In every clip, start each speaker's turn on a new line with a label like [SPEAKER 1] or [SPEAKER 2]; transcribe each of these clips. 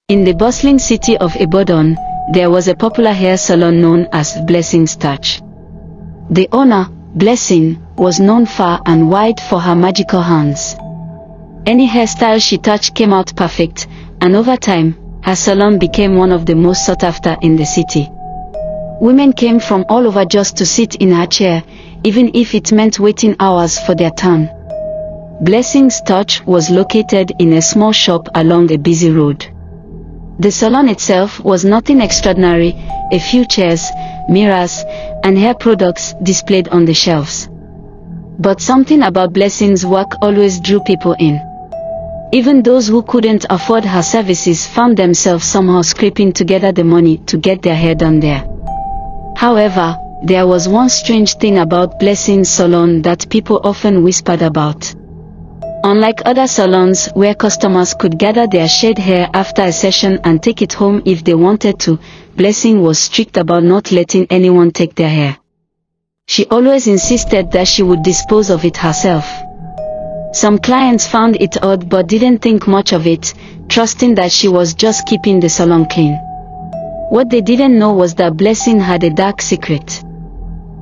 [SPEAKER 1] In the bustling city of Ibadan, there was a popular hair salon known as Blessing's Touch. The owner, Blessing, was known far and wide for her magical hands. Any hairstyle she touched came out perfect, and over time, her salon became one of the most sought after in the city. Women came from all over just to sit in her chair, even if it meant waiting hours for their turn. Blessing's Touch was located in a small shop along a busy road. The salon itself was nothing extraordinary, a few chairs, mirrors, and hair products displayed on the shelves. But something about Blessing's work always drew people in. Even those who couldn't afford her services found themselves somehow scraping together the money to get their hair done there. However, there was one strange thing about Blessing's salon that people often whispered about. Unlike other salons where customers could gather their shed hair after a session and take it home if they wanted to, Blessing was strict about not letting anyone take their hair. She always insisted that she would dispose of it herself. Some clients found it odd but didn't think much of it, trusting that she was just keeping the salon clean. What they didn't know was that Blessing had a dark secret.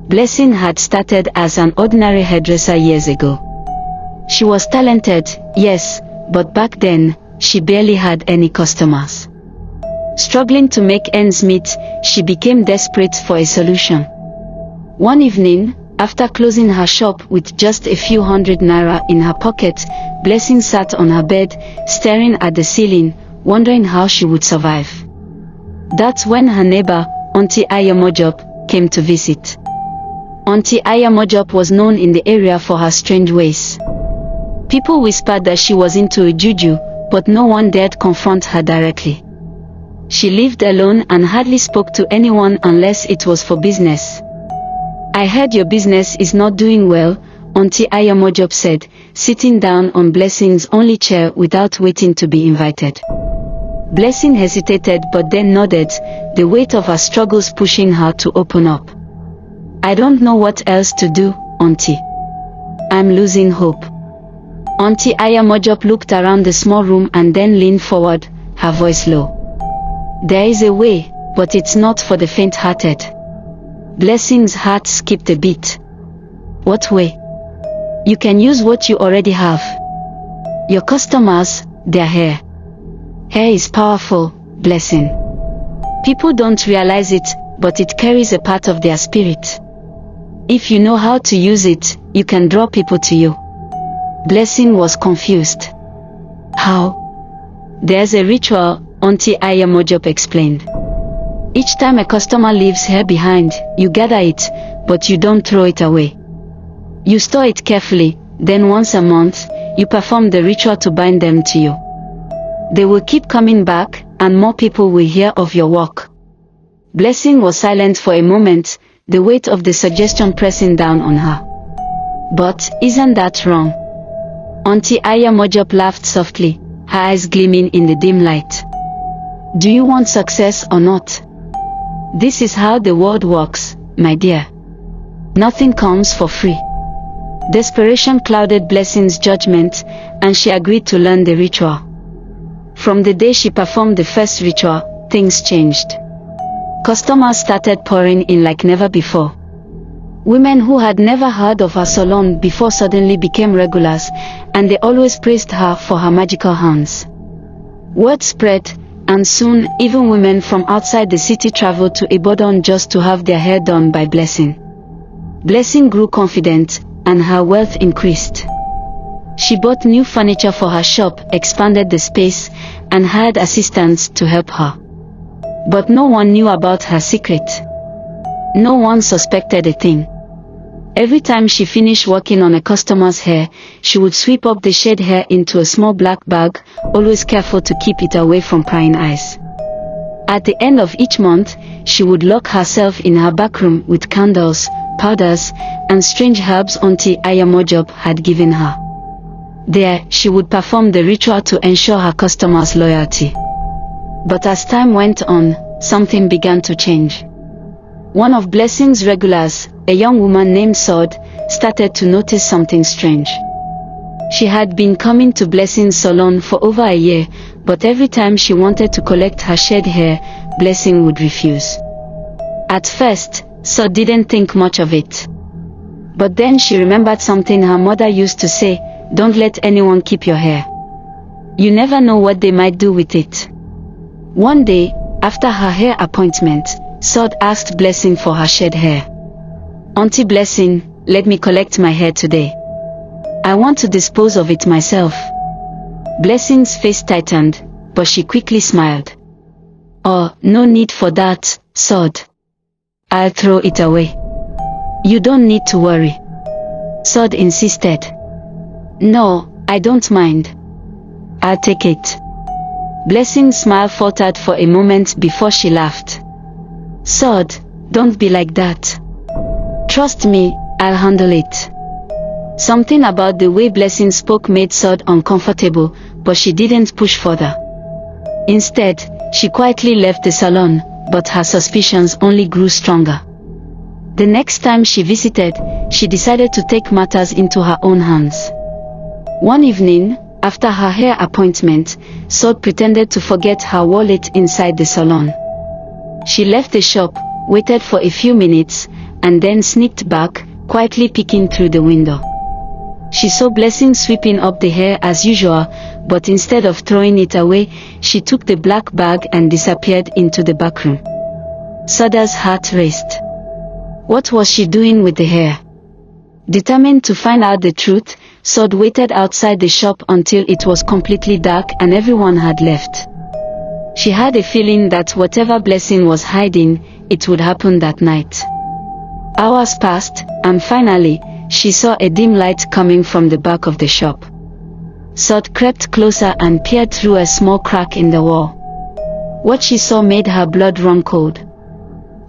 [SPEAKER 1] Blessing had started as an ordinary hairdresser years ago. She was talented, yes, but back then, she barely had any customers. Struggling to make ends meet, she became desperate for a solution. One evening, after closing her shop with just a few hundred naira in her pocket, Blessing sat on her bed, staring at the ceiling, wondering how she would survive. That's when her neighbor, Auntie Ayamojop, came to visit. Auntie Ayamojop was known in the area for her strange ways. People whispered that she was into a juju, but no one dared confront her directly. She lived alone and hardly spoke to anyone unless it was for business. "I heard your business is not doing well," Auntie Ayamojop said, sitting down on Blessing's only chair without waiting to be invited. Blessing hesitated but then nodded, the weight of her struggles pushing her to open up. "I don't know what else to do, Auntie. I'm losing hope." Auntie Ayamojop looked around the small room and then leaned forward, her voice low. "There is a way, but it's not for the faint-hearted." Blessing's heart skipped a beat. "What way?" "You can use what you already have. Your customers, their hair. Hair is powerful, Blessing. People don't realize it, but it carries a part of their spirit. If you know how to use it, you can draw people to you." Blessing was confused. "How?" "There's a ritual," Auntie Ayamojop explained. "Each time a customer leaves hair behind, you gather it, but you don't throw it away. You store it carefully, then once a month, you perform the ritual to bind them to you. They will keep coming back, and more people will hear of your work." Blessing was silent for a moment, the weight of the suggestion pressing down on her. "But isn't that wrong?" Auntie Ayamojop laughed softly, her eyes gleaming in the dim light. "Do you want success or not? This is how the world works, my dear. Nothing comes for free." Desperation clouded Blessing's judgment, and she agreed to learn the ritual. From the day she performed the first ritual, things changed. Customers started pouring in like never before. Women who had never heard of her salon before suddenly became regulars, and they always praised her for her magical hands. Word spread, and soon, even women from outside the city traveled to Ibadan just to have their hair done by Blessing. Blessing grew confident, and her wealth increased. She bought new furniture for her shop, expanded the space, and hired assistants to help her. But no one knew about her secret. No one suspected a thing. Every time she finished working on a customer's hair, she would sweep up the shed hair into a small black bag, always careful to keep it away from prying eyes. At the end of each month, she would lock herself in her back room with candles, powders, and strange herbs Auntie Ayamojop had given her. There, she would perform the ritual to ensure her customers' loyalty. But as time went on, something began to change. One of Blessing's regulars, a young woman named Sod, started to notice something strange. She had been coming to Blessing's salon for over a year, but every time she wanted to collect her shed hair, Blessing would refuse. At first, Sod didn't think much of it. But then she remembered something her mother used to say: "Don't let anyone keep your hair. You never know what they might do with it." One day, after her hair appointment, Sod asked Blessing for her shed hair. "Auntie Blessing, let me collect my hair today. I want to dispose of it myself." Blessing's face tightened, but she quickly smiled. "Oh, no need for that, Sod. I'll throw it away." "You don't need to worry," Sod insisted. "No, I don't mind. I'll take it." Blessing's smile faltered for a moment before she laughed. "Sod, don't be like that. Trust me, I'll handle it." Something about the way Blessing spoke made Sod uncomfortable, but she didn't push further. Instead, she quietly left the salon, but her suspicions only grew stronger. The next time she visited, she decided to take matters into her own hands. One evening, after her hair appointment, Sod pretended to forget her wallet inside the salon. She left the shop, waited for a few minutes, and then sneaked back, quietly peeking through the window. She saw Blessing sweeping up the hair as usual, but instead of throwing it away, she took the black bag and disappeared into the back room. Sod's heart raced. What was she doing with the hair? Determined to find out the truth, Sod waited outside the shop until it was completely dark and everyone had left. She had a feeling that whatever Blessing was hiding, it would happen that night. Hours passed, and finally, she saw a dim light coming from the back of the shop. Sod crept closer and peered through a small crack in the wall. What she saw made her blood run cold.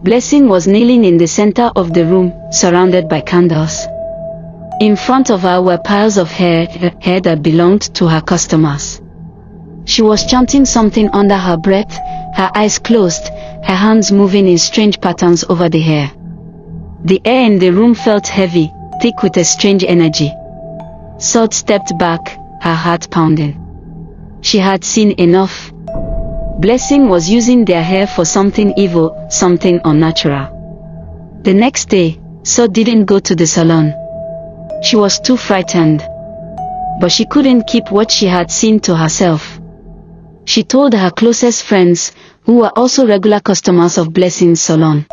[SPEAKER 1] Blessing was kneeling in the center of the room, surrounded by candles. In front of her were piles of hair that belonged to her customers. She was chanting something under her breath, her eyes closed, her hands moving in strange patterns over the hair. The air in the room felt heavy, thick with a strange energy. Sod stepped back, her heart pounding. She had seen enough. Blessing was using their hair for something evil, something unnatural. The next day, Sod didn't go to the salon. She was too frightened. But she couldn't keep what she had seen to herself. She told her closest friends, who were also regular customers of Blessing's salon.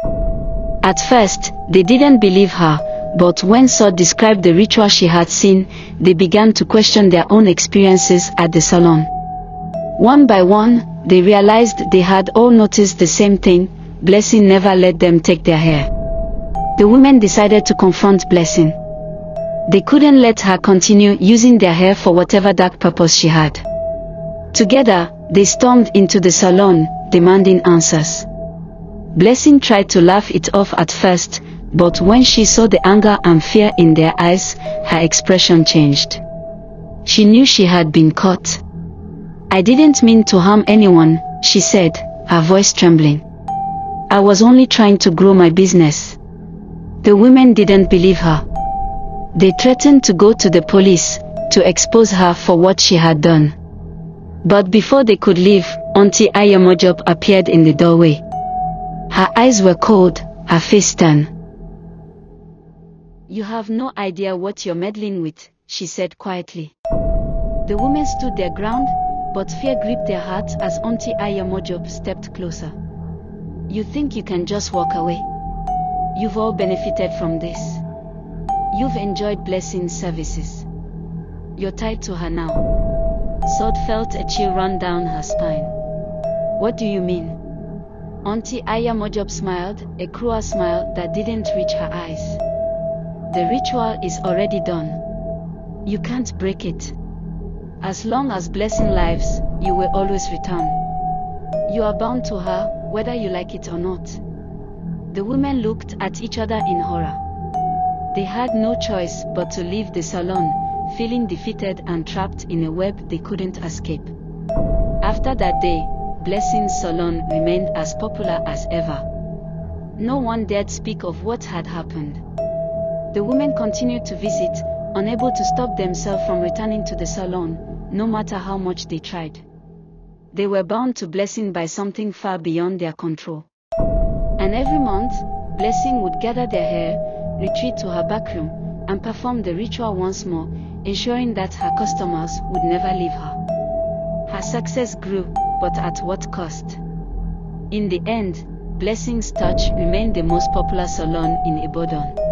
[SPEAKER 1] At first, they didn't believe her, but when Sod described the ritual she had seen, they began to question their own experiences at the salon. One by one, they realized they had all noticed the same thing: Blessing never let them take their hair. The women decided to confront Blessing. They couldn't let her continue using their hair for whatever dark purpose she had. Together, they stormed into the salon, demanding answers. Blessing tried to laugh it off at first, but when she saw the anger and fear in their eyes, her expression changed. She knew she had been caught. "I didn't mean to harm anyone," she said, her voice trembling. "I was only trying to grow my business." The women didn't believe her. They threatened to go to the police, to expose her for what she had done. But before they could leave, Auntie Ayamojob appeared in the doorway. Her eyes were cold, her face stern. "You have no idea what you're meddling with," she said quietly. The women stood their ground, but fear gripped their hearts as Auntie Ayamojob stepped closer. "You think you can just walk away? You've all benefited from this. You've enjoyed Blessing's services. You're tied to her now." Sod felt a chill run down her spine. "What do you mean?" Auntie Ayamojob smiled, a cruel smile that didn't reach her eyes. "The ritual is already done. You can't break it. As long as Blessing lives, you will always return. You are bound to her, whether you like it or not." The women looked at each other in horror. They had no choice but to leave the salon, feeling defeated and trapped in a web they couldn't escape. After that day, Blessing's salon remained as popular as ever. No one dared speak of what had happened. The women continued to visit, unable to stop themselves from returning to the salon, no matter how much they tried. they were bound to Blessing by something far beyond their control. And every month, Blessing would gather their hair, retreat to her back room, and perform the ritual once more, ensuring that her customers would never leave her. Her success grew, but at what cost? In the end, Blessing's Touch remained the most popular salon in Ibadan.